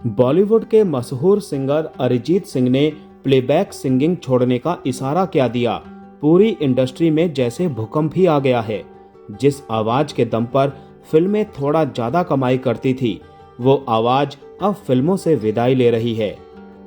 बॉलीवुड के मशहूर सिंगर अरिजीत सिंह ने प्लेबैक सिंगिंग छोड़ने का इशारा क्या दिया। पूरी इंडस्ट्री में जैसे भूकंप ही आ गया है। जिस आवाज के दम पर फिल्में थोड़ा ज्यादा कमाई करती थी, वो आवाज अब फिल्मों से विदाई ले रही है।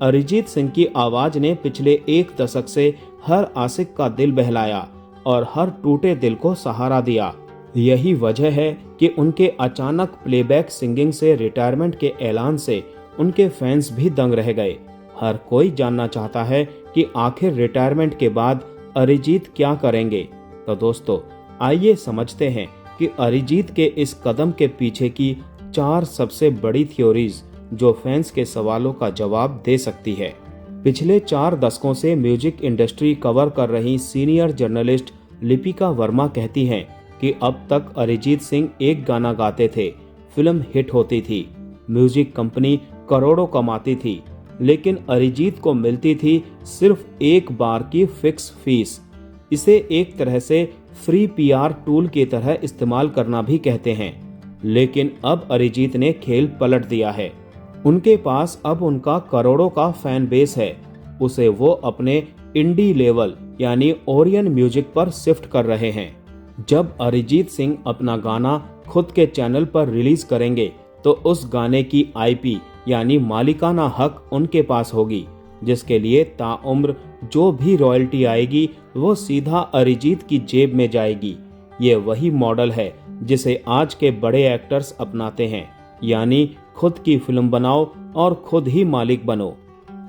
अरिजीत सिंह की आवाज ने पिछले एक दशक से हर आशिक का दिल बहलाया और हर टूटे दिल को सहारा दिया। यही वजह है कि उनके अचानक प्लेबैक सिंगिंग से रिटायरमेंट के ऐलान से उनके फैंस भी दंग रह गए। हर कोई जानना चाहता है कि आखिर रिटायरमेंट के बाद अरिजीत क्या करेंगे। तो दोस्तों, आइए समझते हैं कि अरिजीत के इस कदम के पीछे की 4 सबसे बड़ी थ्योरीज जो फैंस के सवालों का जवाब दे सकती है। पिछले 4 दशकों से म्यूजिक इंडस्ट्री कवर कर रही सीनियर जर्नलिस्ट लिपिका वर्मा कहती हैं कि अब तक अरिजीत सिंह एक गाना गाते थे, फिल्म हिट होती थी, म्यूजिक कंपनी करोड़ों कमाती थी, लेकिन अरिजीत को मिलती थी सिर्फ एक बार की फिक्स फीस। इसे एक तरह से फ्री पीआर टूल की तरह इस्तेमाल करना भी कहते हैं। लेकिन अब अरिजीत ने खेल पलट दिया है। उनके पास अब उनका करोड़ों का फैन बेस है। उसे वो अपने इंडी लेवल यानी ओरियन म्यूजिक पर शिफ्ट कर रहे हैं। जब अरिजीत सिंह अपना गाना खुद के चैनल पर रिलीज करेंगे तो उस गाने की आईपी यानी मालिकाना हक उनके पास होगी, जिसके लिए ताउम्र जो भी रॉयल्टी आएगी वो सीधा अरिजीत की जेब में जाएगी। ये वही मॉडल है जिसे आज के बड़े एक्टर्स अपनाते हैं, यानी खुद की फिल्म बनाओ और खुद ही मालिक बनो।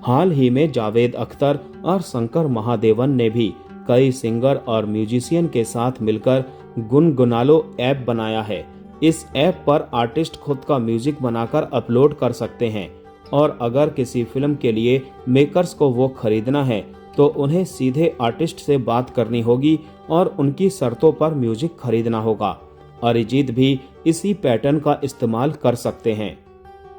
हाल ही में जावेद अख्तर और शंकर महादेवन ने भी कई सिंगर और म्यूजिशियन के साथ मिलकर गुनगुनालो ऐप बनाया है। इस ऐप पर आर्टिस्ट खुद का म्यूजिक बनाकर अपलोड कर सकते हैं और अगर किसी फिल्म के लिए मेकर्स को वो खरीदना है तो उन्हें सीधे आर्टिस्ट से बात करनी होगी और उनकी शर्तों पर म्यूजिक खरीदना होगा। अरिजीत भी इसी पैटर्न का इस्तेमाल कर सकते हैं।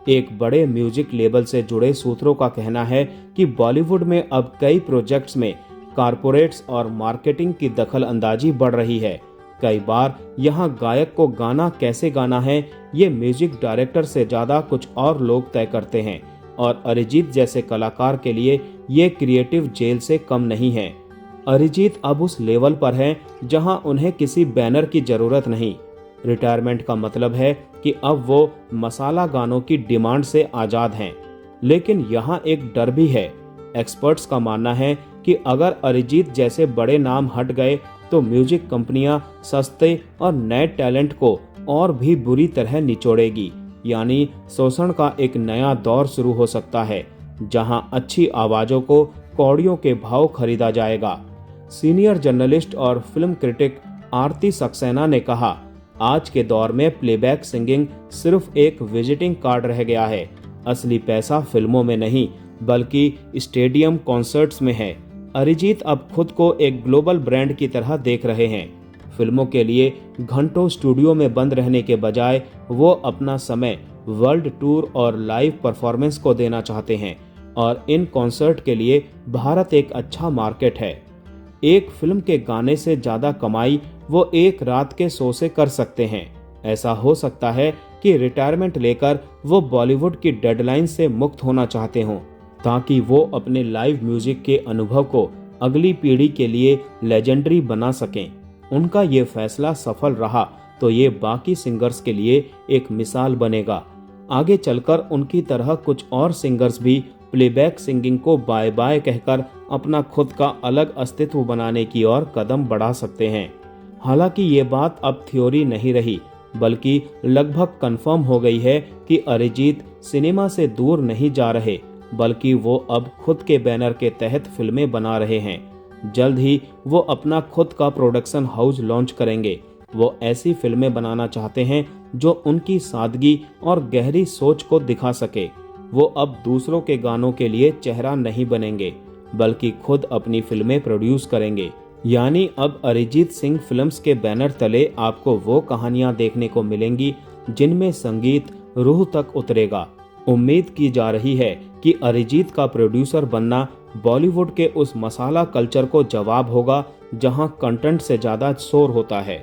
एक बड़े म्यूजिक लेबल से जुड़े सूत्रों का कहना है कि बॉलीवुड में अब कई प्रोजेक्ट्स में कारपोरेट्स और मार्केटिंग की दखल अंदाजी बढ़ रही है। कई बार यहाँ गायक को गाना कैसे गाना है ये म्यूजिक डायरेक्टर से ज्यादा कुछ और लोग तय करते हैं और अरिजीत जैसे कलाकार के लिए ये क्रिएटिव जेल से कम नहीं है। अरिजीत अब उस लेवल पर हैं जहां उन्हें किसी बैनर की जरूरत नहीं। रिटायरमेंट का मतलब है कि अब वो मसाला गानों की डिमांड से आजाद हैं। लेकिन यहाँ एक डर भी है। एक्सपर्ट्स का मानना है कि अगर अरिजीत जैसे बड़े नाम हट गए तो म्यूजिक कंपनियां सस्ते और नए टैलेंट को और भी बुरी तरह निचोड़ेगी, यानी शोषण का एक नया दौर शुरू हो सकता है जहां अच्छी आवाजों को कौड़ियों के भाव खरीदा जाएगा। सीनियर जर्नलिस्ट और फिल्म क्रिटिक आरती सक्सेना ने कहा, आज के दौर में प्लेबैक सिंगिंग सिर्फ एक विजिटिंग कार्ड रह गया है। असली पैसा फिल्मों में नहीं बल्कि स्टेडियम कॉन्सर्ट्स में है। अरिजीत अब खुद को एक ग्लोबल ब्रांड की तरह देख रहे हैं। फिल्मों के लिए घंटों स्टूडियो में बंद रहने के बजाय वो अपना समय वर्ल्ड टूर और लाइव परफॉर्मेंस को देना चाहते हैं और इन कॉन्सर्ट के लिए भारत एक अच्छा मार्केट है। एक फिल्म के गाने से ज्यादा कमाई वो एक रात के शो से कर सकते हैं। ऐसा हो सकता है कि रिटायरमेंट लेकर वो बॉलीवुड की डेडलाइन से मुक्त होना चाहते हों ताकि वो अपने लाइव म्यूजिक के अनुभव को अगली पीढ़ी के लिए लेजेंडरी बना सकें। उनका ये फैसला सफल रहा तो ये बाकी सिंगर्स के लिए एक मिसाल बनेगा। आगे चलकर उनकी तरह कुछ और सिंगर्स भी प्लेबैक सिंगिंग को बाय बाय कहकर अपना खुद का अलग अस्तित्व बनाने की ओर कदम बढ़ा सकते हैं। हालांकि ये बात अब थ्योरी नहीं रही बल्कि लगभग कंफर्म हो गई है कि अरिजीत सिनेमा से दूर नहीं जा रहे बल्कि वो अब खुद के बैनर के तहत फिल्में बना रहे हैं। जल्द ही वो अपना खुद का प्रोडक्शन हाउस लॉन्च करेंगे। वो ऐसी फिल्में बनाना चाहते हैं जो उनकी सादगी और गहरी सोच को दिखा सके। वो अब दूसरों के गानों के लिए चेहरा नहीं बनेंगे बल्कि खुद अपनी फिल्में प्रोड्यूस करेंगे। यानी अब अरिजीत सिंह फिल्म्स के बैनर तले आपको वो कहानियां देखने को मिलेंगी जिनमें संगीत रूह तक उतरेगा। उम्मीद की जा रही है कि अरिजीत का प्रोड्यूसर बनना बॉलीवुड के उस मसाला कल्चर को जवाब होगा जहां कंटेंट से ज्यादा शोर होता है।